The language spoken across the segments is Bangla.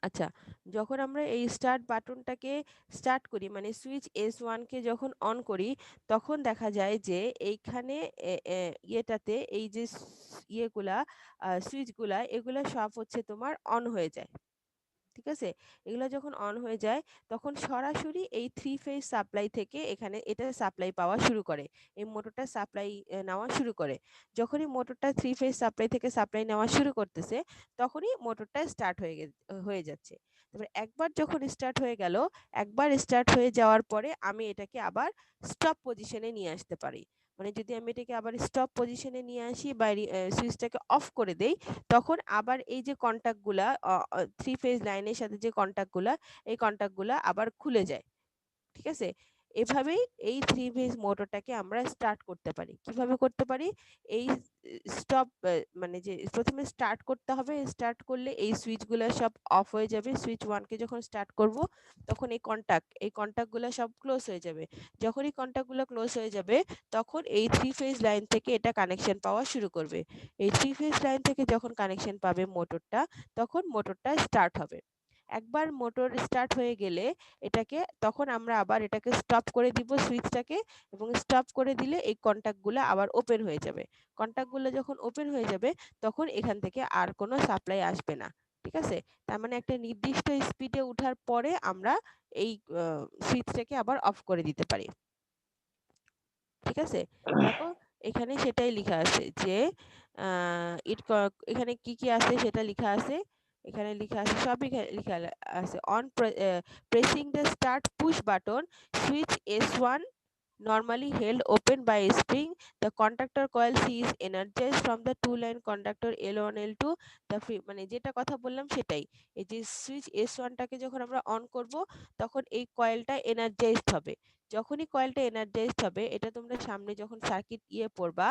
আচ্ছা, যখন আমরা এই স্টার্ট বাটনটাকে স্টার্ট করি মানে সুইচ S1 কে যখন অন করি, তখন দেখা যায় যে এইখানে ইয়েটাতে এই যে ইয়েগুলা সুইচগুলা এগুলা সব হচ্ছে তোমার অন হয়ে যায়। ঠিক আছে? এগুলা যখন অন হয়ে যায় তখন সরাসরি এই 3 ফেজ সাপ্লাই থেকে এখানে এটা সাপ্লাই পাওয়া শুরু করে। এই মোটরটা সাপ্লাই নেওয়া শুরু করে। যখনই মোটরটা 3 ফেজ সাপ্লাই থেকে সাপ্লাই নেওয়া শুরু করতেছে, তখনই মোটরটা স্টার্ট হয়ে যাচ্ছে। তারপরে একবার যখন স্টার্ট হয়ে গেল, একবার স্টার্ট হয়ে যাওয়ার পরে আমি এটাকে আবার স্টপ পজিশনে নিয়ে আসতে পারি। মানে যদি আমি এটাকে আবার স্টপ পজিশনে নিয়ে আসি বা সুইচটাকে অফ করে দেই, তখন আবার এই যে কন্টাক্টগুলা 3 ফেজ লাইনের সাথে যে কন্টাক্টগুলা, এই কন্টাক্টগুলা আবার খুলে যায়। ঠিক আছে? এভাবেই এই 3 ফেজ মোটরটাকে আমরা স্টার্ট করতে পারি। কিভাবে করতে পারি? এই স্টপ মানে যে ১ম এ স্টার্ট করতে হবে। স্টার্ট করলে এই সুইচগুলা সব অফ হয়ে যাবে। সুইচ 1 কে যখন স্টার্ট করব, তখন এই কন্টাক্টগুলা সব ক্লোজ হয়ে যাবে। যখনই কন্টাক্টগুলো ক্লোজ হয়ে যাবে, তখন এই 3 ফেজ লাইন থেকে এটা কানেকশন পাওয়া শুরু করবে। এই 3 ফেজ লাইন থেকে যখন কানেকশন পাবে মোটরটা, তখন মোটরটা স্টার্ট হবে। একবার মোটর স্টার্ট হয়ে গেলে তখন আমরা আবার এটাকে স্টপ করে দিব সুইচটাকে, এবং স্টপ করে দিলে এই কন্টাক্টগুলো আবার ওপেন হয়ে যাবে। কন্টাক্টগুলো যখন ওপেন হয়ে যাবে, তখন এখান থেকে আর কোনো সাপ্লাই আসবে না। ঠিক আছে? তার মানে একটা নির্দিষ্ট স্পিডে উঠার পরে আমরা এই সুইচটাকে আবার অফ করে দিতে পারি। ঠিক আছে? দেখো, এখানে সেটাই লিখা আছে যে আ ইট ক এখানে কি, কি আছে সেটা লিখা আছে। এখানে লিখা আছে, সবই লিখা আছে। Pressing the start push button, switch S1 normally held open by a spring, the contactor coil C is energized from the two line contactor L1 L2, the free মানে যেটা কথা বললাম সেটাই। এই যে সুইচ S1 টাকে যখন আমরা অন করব, তখন এই কয়েলটা এনার্জাইজড হবে। যখনই কয়েলটা এনার্জাইজড হবে, এটা তোমরা সামনে যখন সার্কিট পড়বা,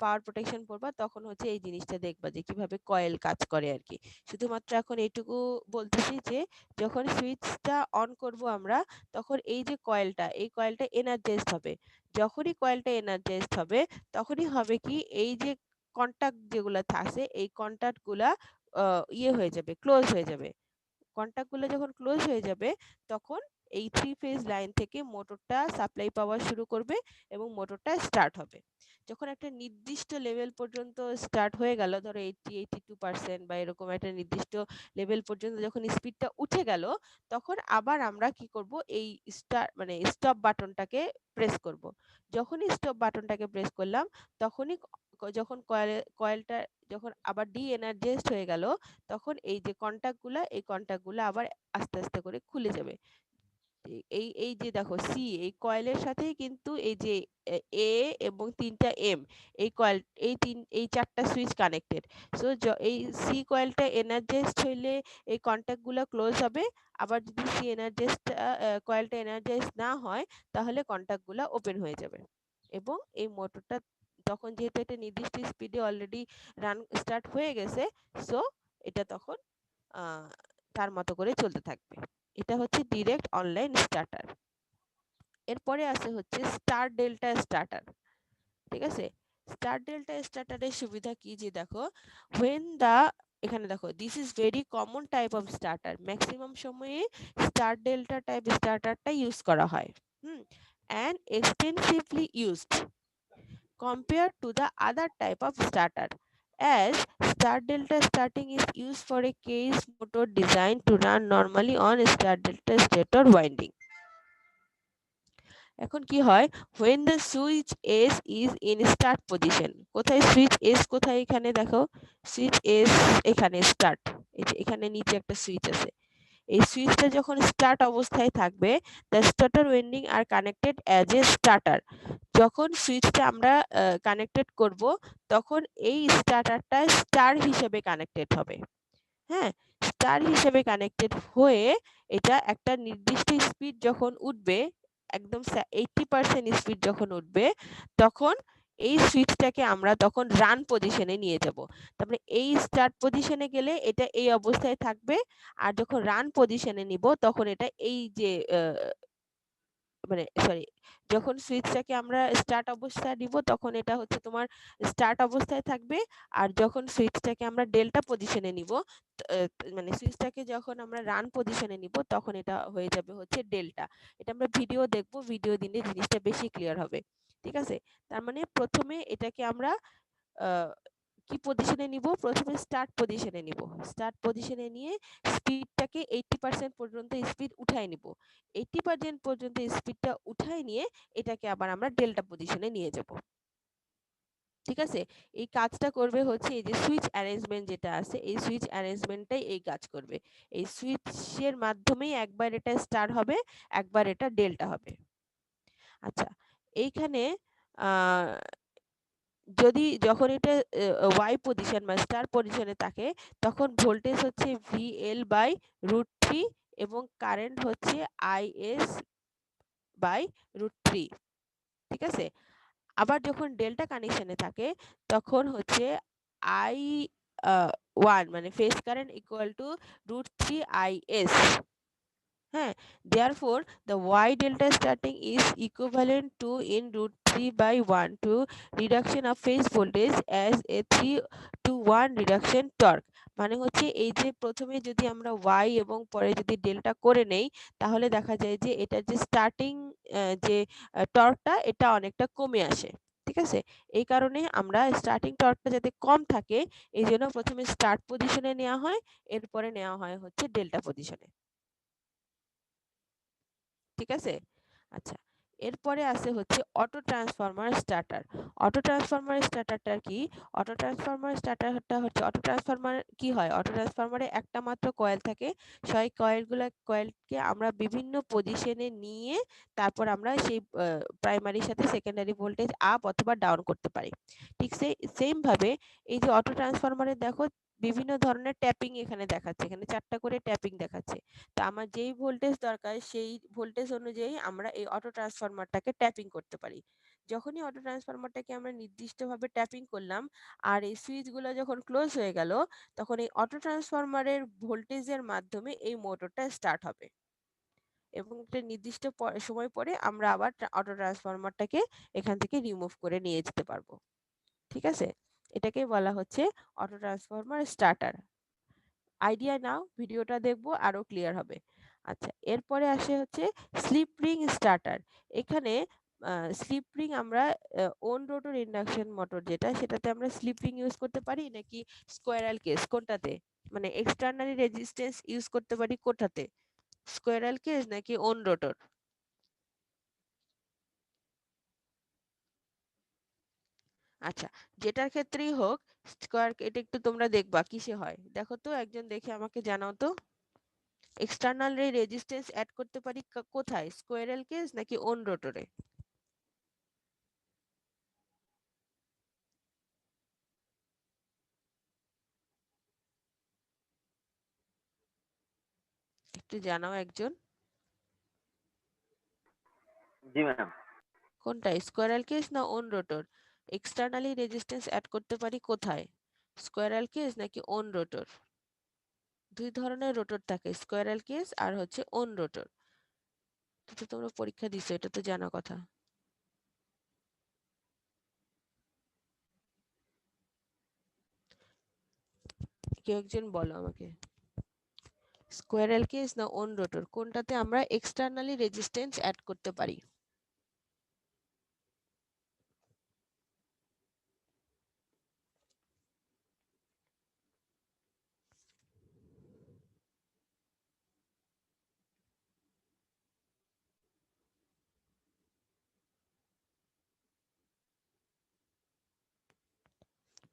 পাওয়ার প্রোটেকশন পড়বা, তখন হচ্ছে এই জিনিসটা দেখবা যে কিভাবে কয়েল কাজ করে আরকি। শুধুমাত্র এখন এইটুকু বলতেছি যে যখন সুইচটা অন করব আমরা, তখন এই কয়েলটা এনার্জাইজড হবে। যখনই কয়েলটা এনার্জাইজড হবে, তখনই হবে কি, এই যে কন্টাক্ট যেগুলা আছে, এই কন্টাক্ট গুলা হয়ে যাবে, ক্লোজ হয়ে যাবে। কন্টাক্ট গুলো যখন ক্লোজ হয়ে যাবে, তখন এই 3 ফেজ লাইন থেকে মোটরটা সাপ্লাই পাওয়া শুরু করবে এবং মোটরটা স্টার্ট হবে। যখন একটা নির্দিষ্ট লেভেল পর্যন্ত স্টার্ট হয়ে গেল, ধরো 80-82% বা এরকম একটা নির্দিষ্ট লেভেল পর্যন্ত যখন স্পিডটা উঠে গেল, তখন আবার আমরা কি করব, এই মানে স্টপ বাটনটাকে প্রেস করব। যখনই স্টপ বাটনটাকে প্রেস করলাম, তখনই যখন কয়েলটা যখন আবার ডি এনার্জাইজড হয়ে গেল, তখন এই কন্টাক্টগুলা আবার আস্তে আস্তে করে খুলে যাবে। এই এই যে দেখো সি, এই কয়েলের সাথেই কিন্তু এই যে এ এবং 3টা এম, এই 4টা সুইচ কানেক্টেড। সো এই সি কয়েলটা এনার্জাইজড হইলে এই কন্টাক্টগুলো ক্লোজ হবে। আবার যদি সি এনার্জাইজড কয়েলটা এনার্জাইজ না হয়, তাহলে কন্টাক্টগুলো ওপেন হয়ে যাবে। এবং এই মোটরটা তখন যেহেতু একটা নির্দিষ্ট স্পিডে অলরেডি স্টার্ট হয়ে গেছে, সো এটা তখন আহ, তার মতো করে চলতে থাকবে। এটা হচ্ছে ডিরেক্ট অনলাইন স্টার্টার। এরপরে আছে হচ্ছে স্টার ডেল্টা স্টার্টার। ঠিক আছে? স্টার ডেল্টা স্টার্টারের সুবিধা কি, যে দেখো, হোয়েন দা এখানে দেখো, this is very common type of starter. Maximum সময়ে স্টার ডেল্টা টাইপ স্টার্টারটা ইউজ করা হয়। হুম, and extensively used compared to the other type of starter, as star delta starting is used for a case motor designed to run normally on star delta stator winding. এখন কি হয়, when the switch S is in start position, কোথায় সুইচ S, কোথায়, এখানে দেখো সুইচ S, এখানে স্টার্ট, এই যে এখানে নিচে একটা সুইচ আছে, এই সুইচটা যখন স্টার্ট অবস্থায় থাকবে, the starter winding are connected as a starter. যখন সুইচটা আমরা কানেক্টেড করব, তখন এই স্টার্টারটা স্টার হিসেবে কানেক্টেড হবে। হ্যাঁ, স্টার হিসেবে কানেক্টেড হয়ে এটা একটা নির্দিষ্ট স্পিড যখন উঠবে, একদম 80% স্পিড যখন উঠবে, তখন এই সুইচটাকে আমরা তখন রান পজিশনে নিয়ে যাব। তারপরে এই স্টার্ট পজিশনে গেলে এটা এই অবস্থায় থাকবে, আর যখন রান পজিশনে নিব, তখন এটা এই যে মানে সরি, যখন সুইচটাকে আমরা স্টার্ট অবস্থায় নিব তখন এটা হচ্ছে তোমার স্টার্ট অবস্থায় থাকবে, আর যখন সুইচটাকে আমরা ডেল্টা পজিশনে নিব, মানে সুইচটাকে যখন আমরা রান পজিশনে নিব তখন এটা হয়ে যাবে হচ্ছে ডেল্টা। এটা আমরা ভিডিও দেখব, ভিডিও দিলে জিনিসটা বেশি ক্লিয়ার হবে। ঠিক আছে, তার মানে প্রথমে এটাকে আমরা আহ, কি পজিশনে নিব, প্রথমে স্টার্ট পজিশনে নিব। স্টার্ট পজিশনে নিয়ে স্পিডটাকে 80% পর্যন্ত স্পিড উঠায় নিব। 80% পর্যন্ত স্পিডটা উঠায় নিয়ে এটাকে আবার আমরা ডেল্টা পজিশনে নিয়ে যাব। ঠিক আছে, এই কাজটা করবে হচ্ছে এই যে সুইচ অ্যারেঞ্জমেন্ট যেটা আছে, এই সুইচ অ্যারেঞ্জমেন্টটাই এই কাজ করবে। এই সুইচের মাধ্যমেই একবার এটা স্টার্ট হবে, একবার এটা ডেল্টা হবে। আচ্ছা, এইখানে আহ যদি যখন এটা ওয়াই পজিশন বা স্টার পজিশনে থাকে তখন ভোল্টেজ হচ্ছে ভিএল বাই √3 এবং কারেন্ট হচ্ছে আইএস বাই √3। ঠিক আছে, আবার যখন ডেল্টা কানেকশনে থাকে তখন হচ্ছে আই ওয়ান মানে phase current equal to √3 is. হ্যাঁ, therefore the y delta starting is equivalent to in √3 by 1 to reduction of phase voltage as a 3 to 1 reduction torque। মানে হচ্ছে এই যে প্রথমে যদি আমরা y এবং পরে যদি ডেল্টা করে নেই তাহলে দেখা যায় যে এটা যে স্টার্টিং যে টর্কটা এটা অনেকটা কমে আসে। ঠিক আছে, এই কারণে আমরা স্টার্টিং টর্কটা যাতে কম থাকে এই জন্য প্রথমে স্টার্ট পজিশনে নেওয়া হয়, এরপরে নেওয়া হয় হচ্ছে ডেল্টা পজিশনে। ঠিক আছে, আচ্ছা, এরপরে আছে হচ্ছে auto transformer starter. Auto transformer স্টার্টারটা কি? অটো ট্রান্সফরমার স্টার্টারটা হচ্ছে, অটো ট্রান্সফরমার কি হয়, অটো ট্রান্সফরমারে একটা মাত্র কয়েল থাকে, সেই কয়েলকে আমরা বিভিন্ন পজিশনে নিয়ে তারপর আমরা সেই প্রাইমারির সাথে সেকেন্ডারি ভোল্টেজ আপ অথবা ডাউন করতে পারি। ঠিক সেম ভাবে এই যে অটো ট্রান্সফরমারে দেখো বিভিন্ন ধরনের ট্যাপিং এখানে দেখাচ্ছে, এখানে 4টা করে ট্যাপিং দেখাচ্ছে। তো আমার যেই ভোল্টেজ দরকার সেই ভোল্টেজ অনুযায়ী আমরা এই অটো ট্রান্সফরমারটাকে ট্যাপিং করতে পারি। যখনই অটো ট্রান্সফরমারটাকে আমরা নির্দিষ্টভাবে ট্যাপিং করলাম আর এই সুইচগুলো যখন ক্লোজ হয়ে গেল তখন এই অটো ট্রান্সফরমারের ভোল্টেজের মাধ্যমে এই মোটরটা স্টার্ট হবে এবং একটা নির্দিষ্ট সময় পরে আমরা আবার অটো ট্রান্সফরমারটাকে এখান থেকে রিমুভ করে নিয়ে যেতে পারবো। ঠিক আছে, এটাকে বলা হচ্ছে অটো ট্রান্সফরমার স্টার্টার। আইডিয়া নাও, ভিডিওটা দেখবো আরো ক্লিয়ার হবে। আচ্ছা, এরপরে আসে হচ্ছে স্লিপ রিং স্টার্টার। এখানে স্লিপ রিং আমরা ওন রোটর ইন্ডাকশন মোটর যেটা সেটাতে আমরা স্লিপ রিং ইউজ করতে পারি নাকি স্কোয়ারাল কেস কোনটাতে, মানে এক্সটার্নালি রেজিস্ট্যান্স ইউজ করতে পারি কোথাতে, স্কোয়ারাল কেস নাকি ওন রোটর? আচ্ছা, যেটার ক্ষেত্রেই হোক স্কোয়ার, এটা একটু তোমরা দেখবা কিসে হয়, দেখো তো একজন দেখে আমাকে জানাও তো। এক্সটার্নাল রেজিস্ট্যান্স অ্যাড করতে পারি কোথায়, স্কোয়ারাল কেজ নাকি ওন রোটরে? একটু জানাও একজন। জি ম্যাম। কোনটা, স্কোয়ারাল কেজ না wound rotor? Externally resistance add করতে পারি কোথায়, স্কোয়ারাল কেজ নাকি ওন রোটর? দুই ধরনের রোটর থাকে, স্কোয়ারাল কেজ আর হচ্ছে ওন রোটর। তো তোমরা পরীক্ষা দিছো, এটা তো জানা কথা। কেউ একজন বলো আমাকে, স্কোয়ারাল কেজ না ওন রোটর কোনটাতে আমরা এক্সটার্নালি রেজিস্ট্যান্স অ্যাড করতে পারি?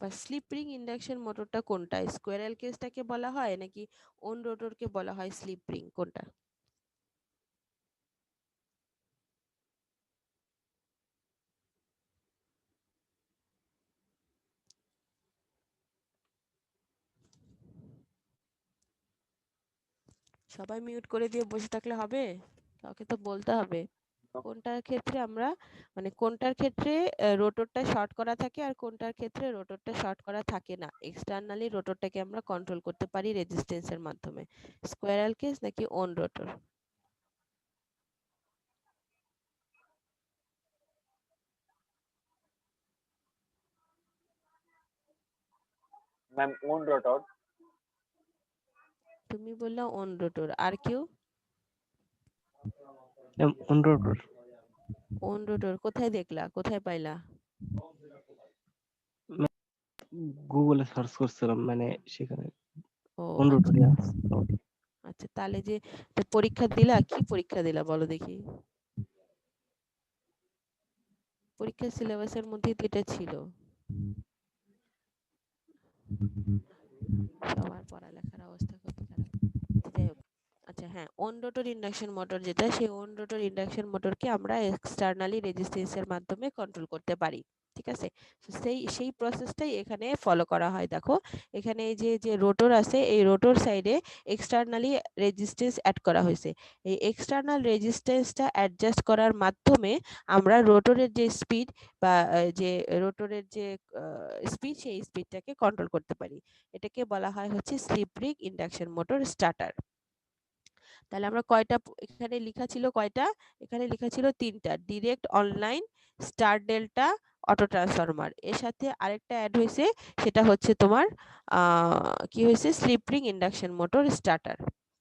বা স্লিপ রিং ইন্ডাকশন মোটরটা কোনটা, স্কোয়ারাল কেজটাকে বলা হয় নাকি ওন রোটরকে বলা হয় স্লিপ রিং, কোনটা? সবাই মিউট করে দিয়ে বসে থাকলে হবে, কাউকে তো বলতে হবে কোনটার ক্ষেত্রে আমরা, মানে কোনটার ক্ষেত্রে রোটরটা শর্ট করা থাকে আর কোনটার ক্ষেত্রে রোটরটা শর্ট করা থাকে না, এক্সটার্নালি রোটরটাকে আমরা কন্ট্রোল করতে পারি রেজিস্ট্যান্সের মাধ্যমে, স্কোয়ারাল কেজ নাকি wound rotor? Ma'am on rotor. তুমি বললা অন রোটর, আর কেউ? Ma'am on rotor. On rotor কোথায় দেখলা, কোথায় পাইলা? গুগলে সার্চ করছিলাম, মানে সেখানে ও অন আচ্ছা রোটরই আছে। আচ্ছা, তাহলে যে তো পরীক্ষা দিলা, কি পরীক্ষা দিলা বলো দেখি? পরীক্ষার সিলেবাসের মধ্যে তো এটা ছিল। সবার পড়ালেখার অবস্থা কত খারাপ। যাই হোক, আচ্ছা হ্যাঁ, অন রোটর ইন্ডাকশন মোটর যেটা, সেই অন রোটর ইন্ডাকশন মোটরকে আমরা এক্সটার্নালি রেজিস্ট্যান্সের মাধ্যমে কন্ট্রোল করতে পারি। ঠিক আছে, তো সেই প্রসেসটাই এখানে ফলো করা হয়। দেখো এখানে এই যে রোটর আছে, এই রোটর সাইডে এক্সটার্নালি রেজিস্ট্যান্স অ্যাড করা হয়েছে। এই এক্সটার্নাল রেজিস্ট্যান্সটা অ্যাডজাস্ট করার মাধ্যমে আমরা রোটরের যে স্পিড বা যে রোটরের যে স্পিড, সেই স্পিডটাকে কন্ট্রোল করতে পারি। এটাকে বলা হয় হচ্ছে slip ring induction motor starter. তাহলে আমরা কয়টা এখানে লেখা ছিল, কয়টা এখানে লেখা ছিল? তিনটা। Direct online, star delta, auto transformer. এর সাথে আরেকটা অ্যাড হয়েছে, সেটা হচ্ছে তোমার কি হয়েছে? Slip ring induction motor starter.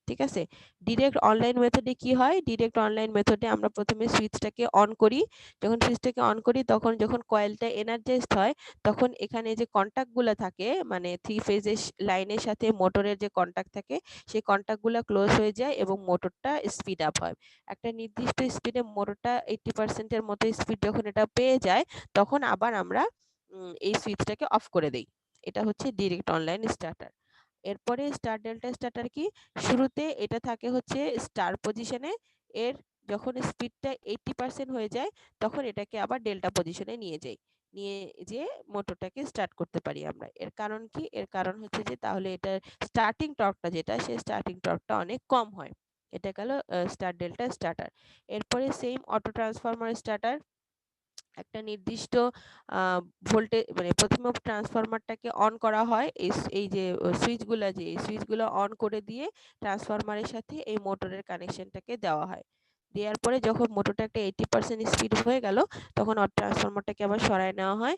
ঠিক আছে, ডিরেক্ট অনলাইন মেথডে কি হয়? ডিরেক্ট অনলাইন মেথডে আমরা প্রথমে সুইচটাকে অন করি। যখন সুইচটাকে অন করি, তখন যখন কয়েলটা এনার্জাইজড হয়, তখন এখানে যে কন্টাক্টগুলো থাকে, মানে থ্রি ফেজের লাইনের সাথে মোটরের যে কন্টাক্ট থাকে, সেই কন্টাক্টগুলো ক্লোজ হয়ে যায় এবং মোটরটা স্পিড আপ হয়। একটা নির্দিষ্ট স্পিডে মোটরটা 80% এর মতো স্পিড যখন এটা পেয়ে যায়, তখন আবার আমরা এই সুইচটাকে অফ করে দেই। এটা হচ্ছে ডিরেক্ট অনলাইন স্টার্টার। এরপরে স্টার ডেল্টা স্টার্টার কি? শুরুতে এটা থাকে হচ্ছে স্টার পজিশনে, এর যখন স্পিডটা 80% হয়ে যায়, তখন এটাকে আবার ডেল্টা পজিশনে নিয়ে যাই, নিয়ে যে মোটরটাকে স্টার্ট করতে পারি আমরা। এর কারণ কি? এর কারণ হচ্ছে যে তাহলে এটা স্টার্টিং টর্কটা যেটা, সেই স্টার্টিং টর্কটা অনেক কম হয়। এটা গেল স্টার ডেল্টা স্টার্টার। এরপরে সেম অটো ট্রান্সফরমার স্টার্টার। একটা নির্দিষ্ট ভোল্টেজ, মানে প্রথমে ট্রান্সফরমারটাকে অন করা হয়, এই যে সুইচগুলো, যে এই সুইচগুলো অন করে দিয়ে ট্রান্সফরমারের সাথে এই মোটরের কানেকশনটাকে দেওয়া হয়। দেওয়ার পরে যখন মোটরটা একটা 80% স্পিড হয়ে গেল, তখন ট্রান্সফরমারটাকে আবার সরায় নেওয়া হয়,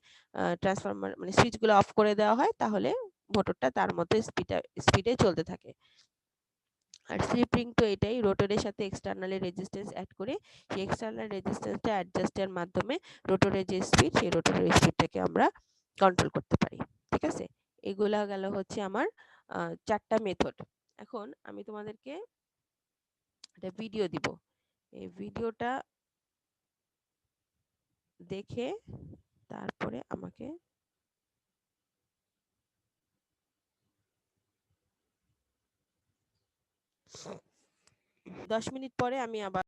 ট্রান্সফরমার মানে সুইচগুলো অফ করে দেওয়া হয়, তাহলে মোটরটা তার মতো স্পিডে চলতে থাকে। আর স্লিপ রিং তো এটাই, রোটরের সাথে এক্সটার্নালি রেজিস্ট্যান্স অ্যাড করে সেই এক্সটার্নাল রেজিস্ট্যান্সটা অ্যাডজাস্টের মাধ্যমে রোটরের যে স্পিড, সেই রোটরের স্পিডটাকে আমরা কন্ট্রোল করতে পারি। ঠিক আছে, এগুলা গেল হচ্ছে আমার চারটা মেথড। এখন আমি তোমাদেরকে একটা ভিডিও দিব, এই ভিডিওটা দেখে তারপরে আমাকে 10 মিনিট পরে আমি আবার